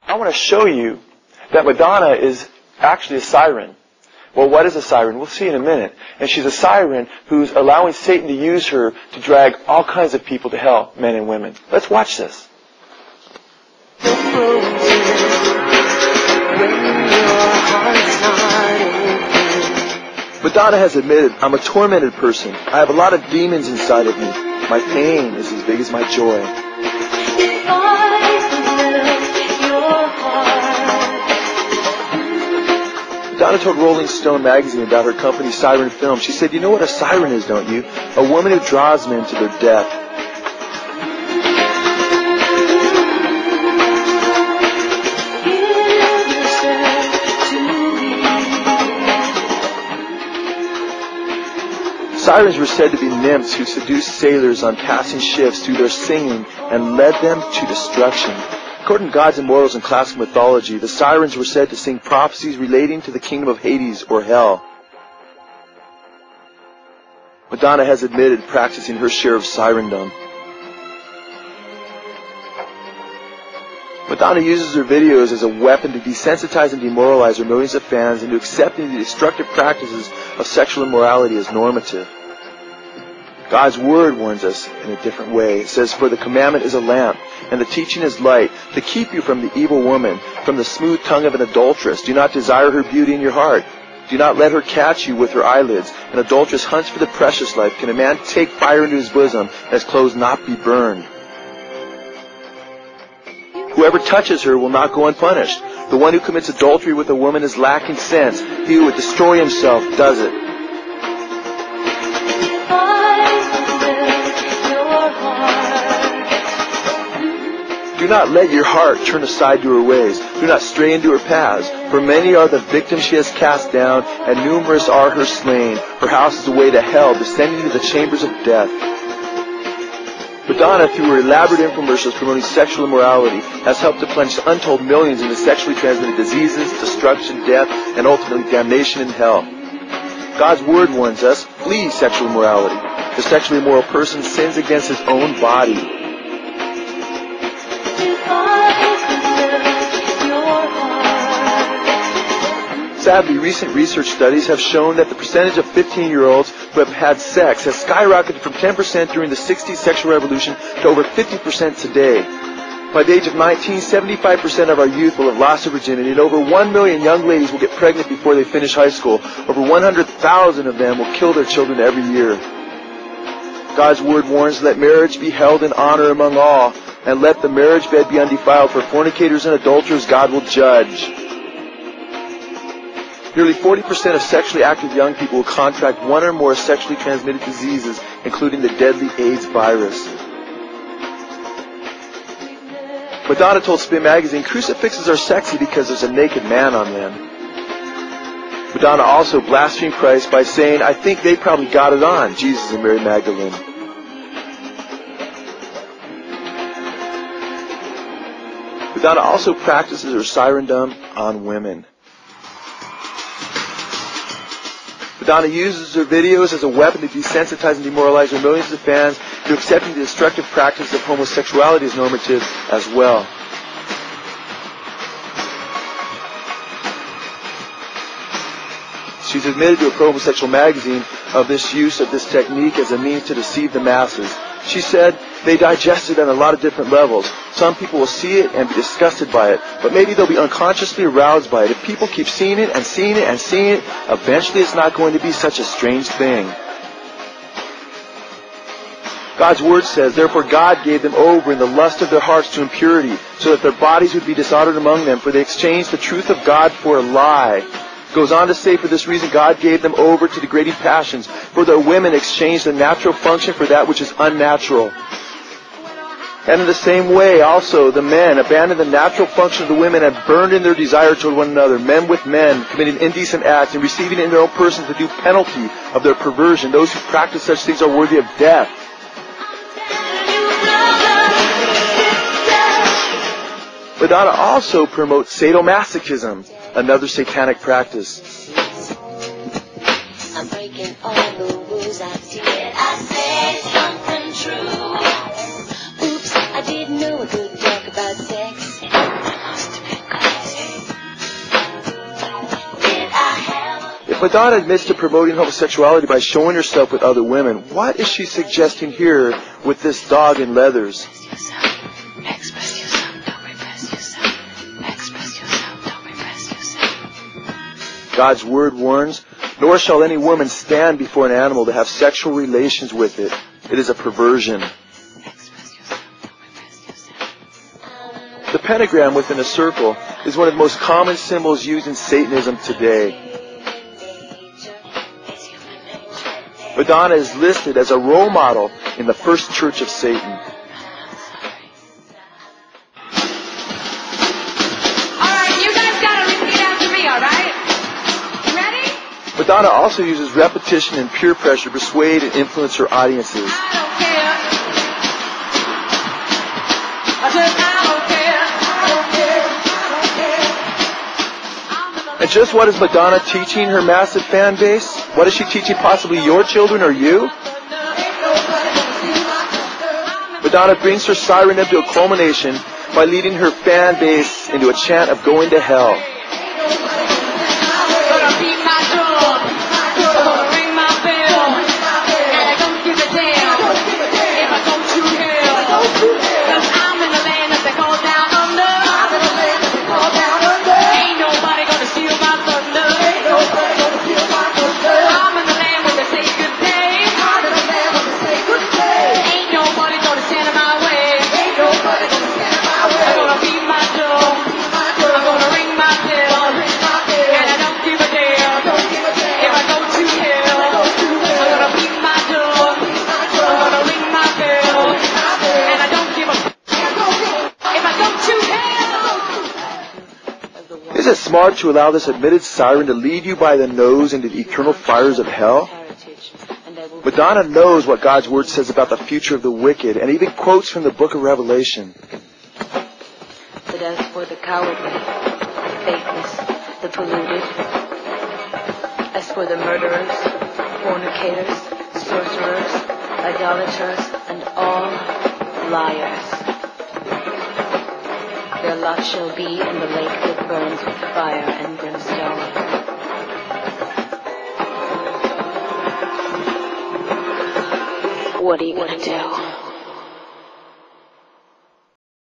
I want to show you that Madonna is actually a siren. Well, what is a siren? We'll see in a minute. And she's a siren who's allowing Satan to use her to drag all kinds of people to hell, men and women. Let's watch this. Madonna has admitted, I'm a tormented person. I have a lot of demons inside of me. My pain is as big as my joy. If I melt your heart. Madonna told Rolling Stone magazine about her company's siren film. She said, you know what a siren is, don't you? A woman who draws men to their death. Sirens were said to be nymphs who seduced sailors on passing ships through their singing and led them to destruction. According to gods and mortals in classical mythology, the sirens were said to sing prophecies relating to the kingdom of Hades or hell. Madonna has admitted practicing her share of sirendom. Madonna uses her videos as a weapon to desensitize and demoralize her millions of fans into accepting the destructive practices of sexual immorality as normative. God's Word warns us in a different way. It says, for the commandment is a lamp, and the teaching is light, to keep you from the evil woman, from the smooth tongue of an adulteress. Do not desire her beauty in your heart. Do not let her catch you with her eyelids. An adulteress hunts for the precious life. Can a man take fire into his bosom, and his clothes not be burned? Whoever touches her will not go unpunished. The one who commits adultery with a woman is lacking sense. He who would destroy himself does it. Do not let your heart turn aside to her ways. Do not stray into her paths. For many are the victims she has cast down, and numerous are her slain. Her house is a way to hell, descending to the chambers of death. Madonna, through her elaborate infomercials promoting sexual immorality, has helped to plunge untold millions into sexually transmitted diseases, destruction, death, and ultimately damnation in hell. God's Word warns us, flee sexual immorality. The sexually immoral person sins against his own body. Sadly, recent research studies have shown that the percentage of 15-year-olds who have had sex has skyrocketed from 10% during the 60s sexual revolution to over 50% today. By the age of 19, 75% of our youth will have lost their virginity, and over 1 million young ladies will get pregnant before they finish high school. Over 100,000 of them will kill their children every year. God's Word warns, let marriage be held in honor among all, and let the marriage bed be undefiled, for fornicators and adulterers God will judge. Nearly 40% of sexually active young people will contract one or more sexually transmitted diseases, including the deadly AIDS virus. Madonna told Spin Magazine, crucifixes are sexy because there's a naked man on them. Madonna also blasphemed Christ by saying, I think they probably got it on, Jesus and Mary Magdalene. Madonna also practices her sirendom on women. Madonna uses her videos as a weapon to desensitize and demoralize her millions of fans to accepting the destructive practice of homosexuality as normative as well. She's admitted to a pro-homosexual magazine of this use of this technique as a means to deceive the masses. She said they digest it on a lot of different levels. Some people will see it and be disgusted by it, but maybe they'll be unconsciously aroused by it. If people keep seeing it and seeing it and seeing it, eventually it's not going to be such a strange thing. God's Word says, therefore God gave them over in the lust of their hearts to impurity, so that their bodies would be dishonored among them, for they exchanged the truth of God for a lie. Goes on to say, for this reason God gave them over to degrading passions, for their women exchanged the natural function for that which is unnatural. And in the same way also the men abandoned the natural function of the women and burned in their desire toward one another, men with men, committing indecent acts and receiving in their own persons the due penalty of their perversion. Those who practice such things are worthy of death. Madonna also promotes sadomasochism, another satanic practice. I'm breaking all the rules I did. I said something true. Oops, I didn't know I could talk about sex. If Madonna admits to promoting homosexuality by showing herself with other women, what is she suggesting here with this dog in leathers? Express yourself, don't repress yourself. Express yourself, don't repress yourself. God's word warns, nor shall any woman stand before an animal to have sexual relations with it. It is a perversion. The pentagram within a circle is one of the most common symbols used in Satanism today. Madonna is listed as a role model in the first church of Satan. Alright, you guys gotta repeat after me, alright? You ready? Madonna also uses repetition and peer pressure to persuade and influence her audiences. I don't care. I said I don't care. And just what is Madonna teaching her massive fan base? What is she teaching possibly your children or you? Madonna brings her siren to a culmination by leading her fan base into a chant of going to hell. Gonna beat my drum. Gonna ring my bell. And I don't give a damn if I go to hell. 'Cause I'm in the land that they call down under. Ain't nobody gonna steal my thunder. I'm in the land where they say good day. Ain't nobody gonna stand in my way. I'm gonna beat my drum. I'm gonna ring my bell. And I don't give a damn if I go to hell. I'm gonna beat my drum. I'm gonna ring my bell. And I don't give a if I go to hell. Is it smart to allow this admitted siren to lead you by the nose into the eternal fires of hell? Madonna knows what God's word says about the future of the wicked, and even quotes from the book of Revelation. But as for the cowardly, the faithless, the polluted, as for the murderers, fornicators, sorcerers, idolaters, and all liars, their lot shall be in the lake that burns with fire and brimstone. What are you gonna do?